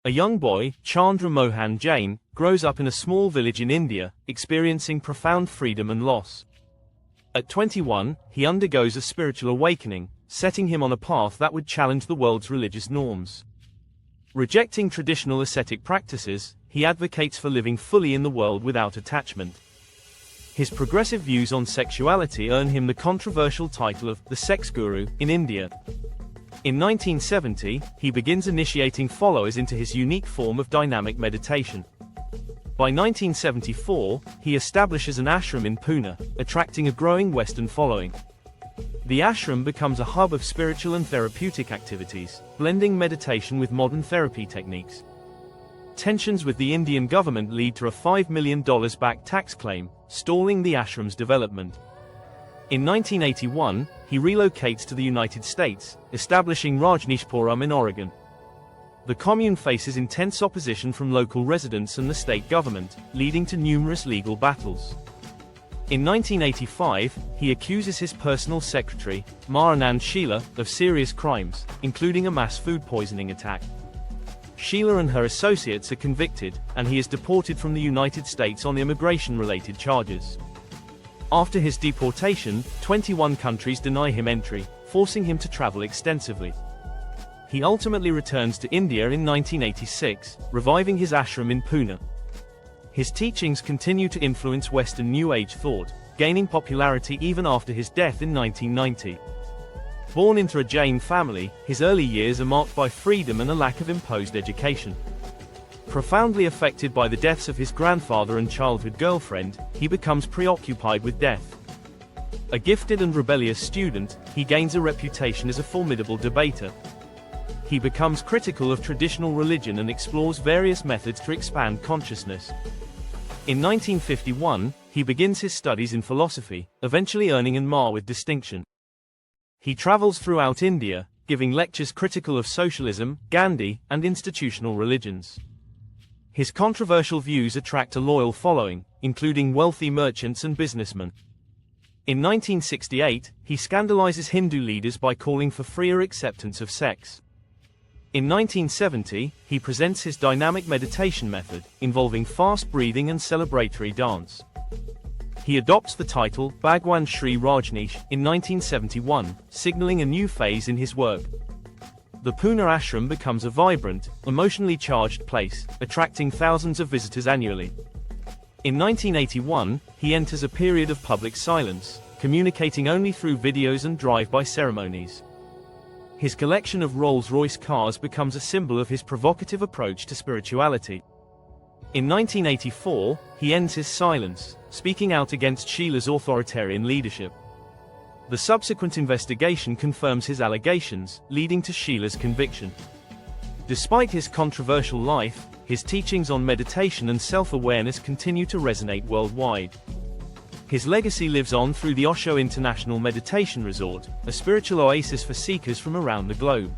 A young boy, Chandra Mohan Jain, grows up in a small village in India, experiencing profound freedom and loss. At 21, he undergoes a spiritual awakening, setting him on a path that would challenge the world's religious norms. Rejecting traditional ascetic practices, he advocates for living fully in the world without attachment. His progressive views on sexuality earn him the controversial title of the Sex Guru in India. In 1970, he begins initiating followers into his unique form of dynamic meditation. By 1974, he establishes an ashram in Pune, attracting a growing Western following. The ashram becomes a hub of spiritual and therapeutic activities, blending meditation with modern therapy techniques. Tensions with the Indian government lead to a $5 million back tax claim, stalling the ashram's development. In 1981, he relocates to the United States, establishing Rajneeshpuram in Oregon. The commune faces intense opposition from local residents and the state government, leading to numerous legal battles. In 1985, he accuses his personal secretary, Mahanand Sheela, of serious crimes, including a mass food poisoning attack. Sheela and her associates are convicted, and he is deported from the United States on immigration-related charges. After his deportation, 21 countries deny him entry, forcing him to travel extensively. He ultimately returns to India in 1986, reviving his ashram in Pune. His teachings continue to influence Western New Age thought, gaining popularity even after his death in 1990. Born into a Jain family, his early years are marked by freedom and a lack of imposed education. Profoundly affected by the deaths of his grandfather and childhood girlfriend, he becomes preoccupied with death. A gifted and rebellious student, he gains a reputation as a formidable debater. He becomes critical of traditional religion and explores various methods to expand consciousness. In 1951, he begins his studies in philosophy, eventually earning an M.A. with distinction. He travels throughout India, giving lectures critical of socialism, Gandhi, and institutional religions. His controversial views attract a loyal following, including wealthy merchants and businessmen. In 1968, he scandalizes Hindu leaders by calling for freer acceptance of sex. In 1970, he presents his dynamic meditation method, involving fast breathing and celebratory dance. He adopts the title Bhagwan Sri Rajneesh in 1971, signaling a new phase in his work. The Pune ashram becomes a vibrant, emotionally charged place, attracting thousands of visitors annually. In 1981, he enters a period of public silence, communicating only through videos and drive-by ceremonies. His collection of Rolls-Royce cars becomes a symbol of his provocative approach to spirituality. In 1984, he ends his silence, speaking out against Sheela's authoritarian leadership. The subsequent investigation confirms his allegations, leading to Sheela's conviction. Despite his controversial life, his teachings on meditation and self-awareness continue to resonate worldwide. His legacy lives on through the Osho International Meditation Resort, a spiritual oasis for seekers from around the globe.